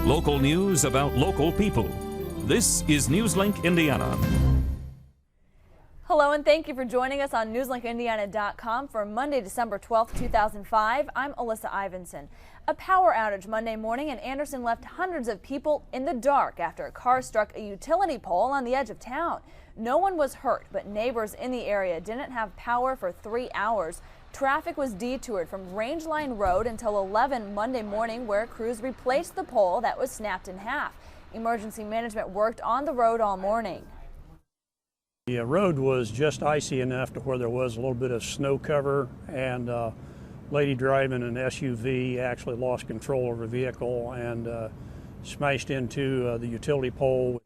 Local news about local people. This is Newslink Indiana. Hello and thank you for joining us on newslinkindiana.com for Monday, December 12th, 2005. I'm Alyssa Ivinson. A power outage Monday morning in Anderson left hundreds of people in the dark after a car struck a utility pole on the edge of town. No one was hurt, but neighbors in the area didn't have power for 3 hours. Traffic was detoured from Rangeline Road until 11 Monday morning, where crews replaced the pole that was snapped in half. Emergency management worked on the road all morning. The road was just icy enough to where there was a little bit of snow cover, and a lady driving an SUV actually lost control of her vehicle and smashed into the utility pole.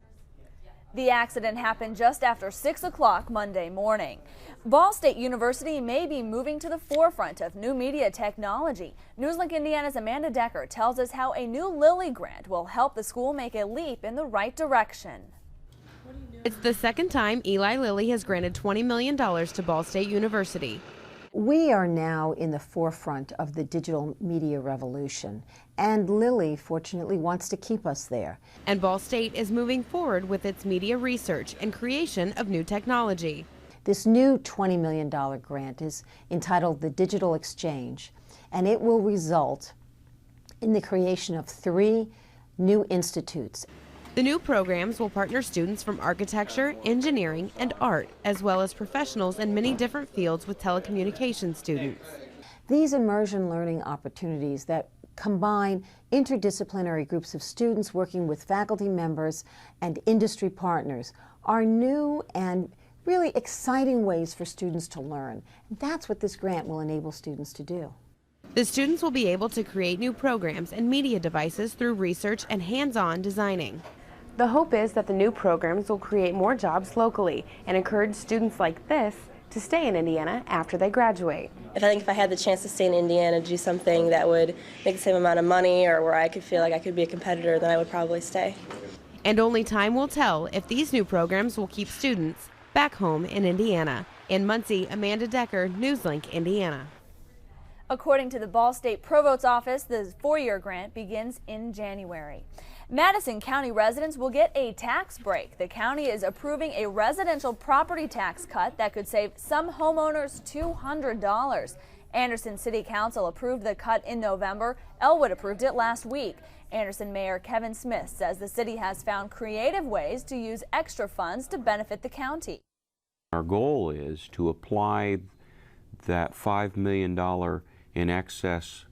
The accident happened just after 6 o'clock Monday morning. Ball State University may be moving to the forefront of new media technology. Newslink Indiana's Amanda Decker tells us how a new Lilly grant will help the school make a leap in the right direction. It's the second time Eli Lilly has granted $20 million to Ball State University. We are now in the forefront of the digital media revolution, and Lilly fortunately wants to keep us there. And Ball State is moving forward with its media research and creation of new technology. This new $20 million grant is entitled the Digital Exchange, and it will result in the creation of 3 new institutes. The new programs will partner students from architecture, engineering, and art, as well as professionals in many different fields with telecommunications students. These immersion learning opportunities that combine interdisciplinary groups of students working with faculty members and industry partners are new and really exciting ways for students to learn. And that's what this grant will enable students to do. The students will be able to create new programs and media devices through research and hands-on designing. The hope is that the new programs will create more jobs locally and encourage students like this to stay in Indiana after they graduate. I think if I had the chance to stay in Indiana, do something that would make the same amount of money or where I could feel like I could be a competitor, then I would probably stay. And only time will tell if these new programs will keep students back home in Indiana. In Muncie, Amanda Decker, Newslink, Indiana. According to the Ball State Provost's office, the 4-year grant begins in January. Madison County residents will get a tax break. The county is approving a residential property tax cut that could save some homeowners $200. Anderson City Council approved the cut in November. Elwood approved it last week. Anderson Mayor Kevin Smith says the city has found creative ways to use extra funds to benefit the county. Our goal is to apply that $5 million in excess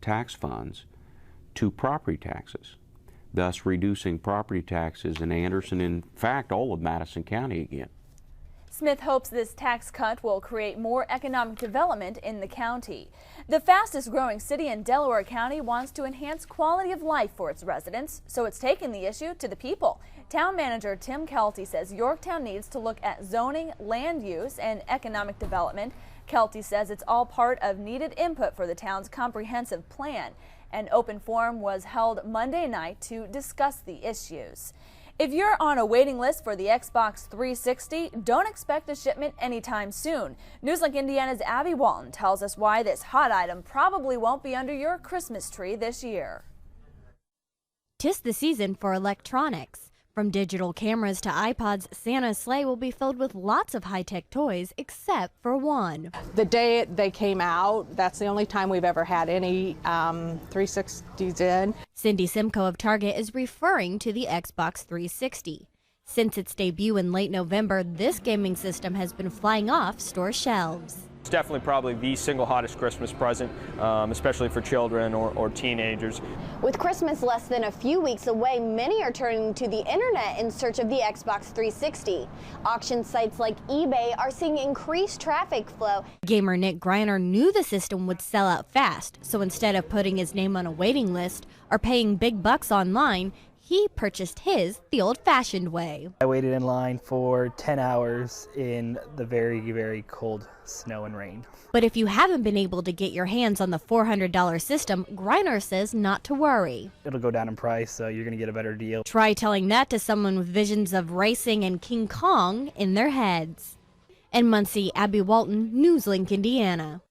tax funds to property taxes, thus reducing property taxes in Anderson, in fact, all of Madison County again. Smith hopes this tax cut will create more economic development in the county. The fastest growing city in Delaware County wants to enhance quality of life for its residents, so it's taken the issue to the people. Town manager Tim Kelty says Yorktown needs to look at zoning, land use, and economic development. Kelty says it's all part of needed input for the town's comprehensive plan. An open forum was held Monday night to discuss the issues. If you're on a waiting list for the Xbox 360, don't expect a shipment anytime soon. Newslink Indiana's Abby Walton tells us why this hot item probably won't be under your Christmas tree this year. 'Tis the season for electronics. From digital cameras to iPods, Santa's sleigh will be filled with lots of high-tech toys, except for one. The day they came out, that's the only time we've ever had any 360s in. Cindy Simcoe of Target is referring to the Xbox 360. Since its debut in late November, this gaming system has been flying off store shelves. It's definitely probably the single hottest Christmas present, especially for children or teenagers. With Christmas less than a few weeks away, many are turning to the internet in search of the Xbox 360. Auction sites like eBay are seeing increased traffic flow. Gamer Nick Greiner knew the system would sell out fast, so instead of putting his name on a waiting list or paying big bucks online, he purchased his the old-fashioned way. I waited in line for 10 hours in the very, very cold snow and rain. But if you haven't been able to get your hands on the $400 system, Greiner says not to worry. It'll go down in price, so you're going to get a better deal. Try telling that to someone with visions of racing and King Kong in their heads. In Muncie, Abby Walton, Newslink, Indiana.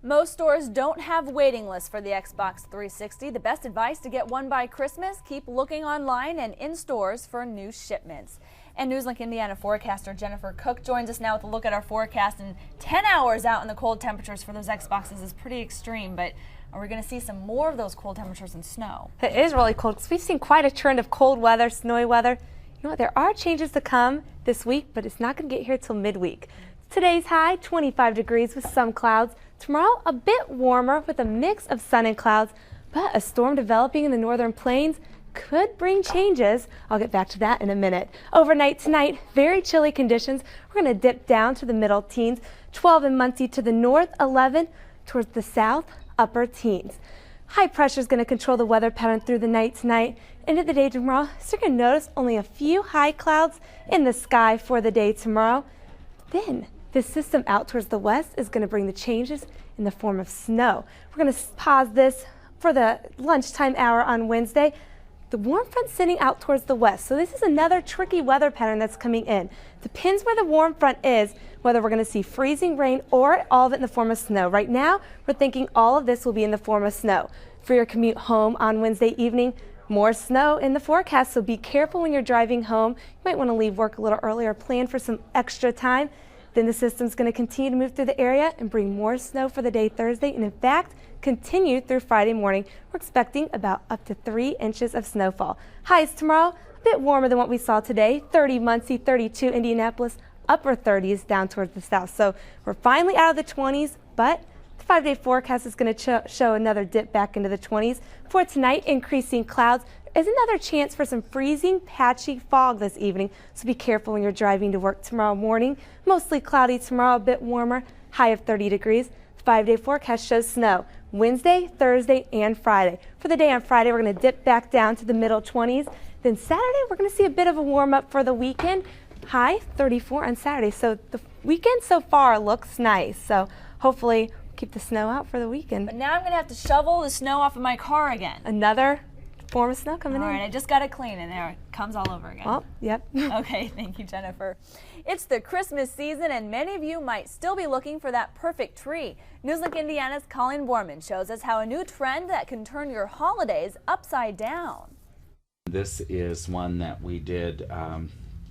Most stores don't have waiting lists for the Xbox 360. The best advice to get one by Christmas, keep looking online and in stores for new shipments. And Newslink Indiana forecaster Jennifer Cook joins us now with a look at our forecast. And 10 hours out in the cold temperatures for those Xboxes is pretty extreme, but are we going to see some more of those cold temperatures and snow? It is really cold because we've seen quite a trend of cold weather, snowy weather. You know what, there are changes to come this week, but it's not going to get here till midweek. Today's high, 25 degrees with some clouds. Tomorrow, a bit warmer with a mix of sun and clouds, but a storm developing in the northern plains could bring changes. I'll get back to that in a minute. Overnight tonight, very chilly conditions. We're going to dip down to the middle teens, 12 in Muncie to the north, 11 towards the south, upper teens. High pressure is going to control the weather pattern through the night tonight. Into the day tomorrow, so you're going to notice only a few high clouds in the sky for the day tomorrow. Then this system out towards the west is going to bring the changes in the form of snow. We're going to pause this for the lunchtime hour on Wednesday. The warm front sitting out towards the west, so this is another tricky weather pattern that's coming in. Depends where the warm front is, whether we're going to see freezing rain or all of it in the form of snow. Right now, we're thinking all of this will be in the form of snow. For your commute home on Wednesday evening, more snow in the forecast, so be careful when you're driving home. You might want to leave work a little earlier, plan for some extra time. Then the system's going to continue to move through the area and bring more snow for the day Thursday, and in fact, continue through Friday morning. We're expecting about up to 3 inches of snowfall. Highs tomorrow, a bit warmer than what we saw today, 30 Muncie, 32 Indianapolis, upper 30s down towards the south. So we're finally out of the 20s, but the 5-day forecast is going to show another dip back into the 20s. For tonight, increasing clouds. There's another chance for some freezing, patchy fog this evening, so be careful when you're driving to work tomorrow morning. Mostly cloudy tomorrow, a bit warmer, high of 30 degrees. The 5-day forecast shows snow Wednesday, Thursday, and Friday. For the day on Friday, we're going to dip back down to the middle 20s. Then Saturday, we're going to see a bit of a warm up for the weekend. High 34 on Saturday. So the weekend so far looks nice. So hopefully keep the snow out for the weekend. But now I'm going to have to shovel the snow off of my car again. Another form of snow coming in. All right, I just got to clean and there it comes all over again. Well, yep. Okay, thank you, Jennifer. It's the Christmas season and many of you might still be looking for that perfect tree. Newslink Indiana's Colleen Borman shows us how a new trend that can turn your holidays upside down. This is one that we did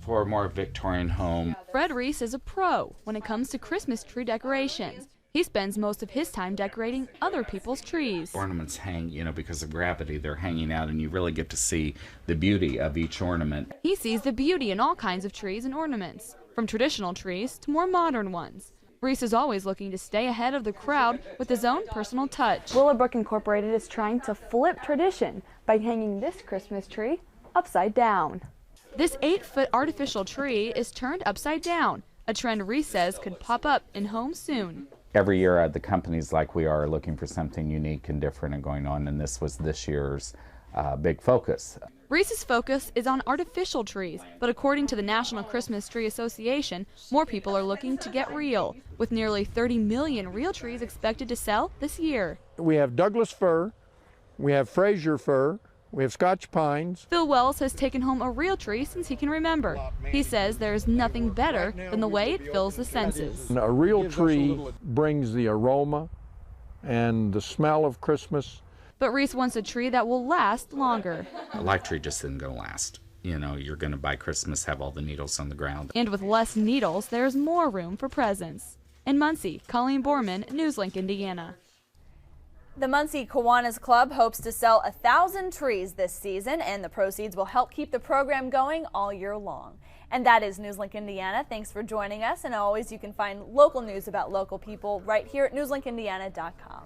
for a more Victorian home. Fred Reese is a pro when it comes to Christmas tree decorations. He spends most of his time decorating other people's trees. Ornaments hang, because of gravity, they're hanging out and you really get to see the beauty of each ornament. He sees the beauty in all kinds of trees and ornaments, from traditional trees to more modern ones. Reese is always looking to stay ahead of the crowd with his own personal touch. Willowbrook Incorporated is trying to flip tradition by hanging this Christmas tree upside down. This 8-foot artificial tree is turned upside down, a trend Reese says could pop up in homes soon. Every year the companies like we are looking for something unique and different and going on, and this was this year's big focus. Reese's focus is on artificial trees, but according to the National Christmas Tree Association, more people are looking to get real, with nearly 30 million real trees expected to sell this year. We have Douglas fir, we have Fraser fir, we have Scotch pines. Phil Wells has taken home a real tree since he can remember. He says there is nothing better than the way it fills the senses. A real tree brings the aroma and the smell of Christmas. But Reese wants a tree that will last longer. A live tree just isn't going to last. You're going to buy Christmas, have all the needles on the ground. And with less needles, there's more room for presents. In Muncie, Colleen Borman, Newslink, Indiana. The Muncie Kiwanis Club hopes to sell 1,000 trees this season, and the proceeds will help keep the program going all year long. And that is Newslink Indiana. Thanks for joining us, and always you can find local news about local people right here at newslinkindiana.com.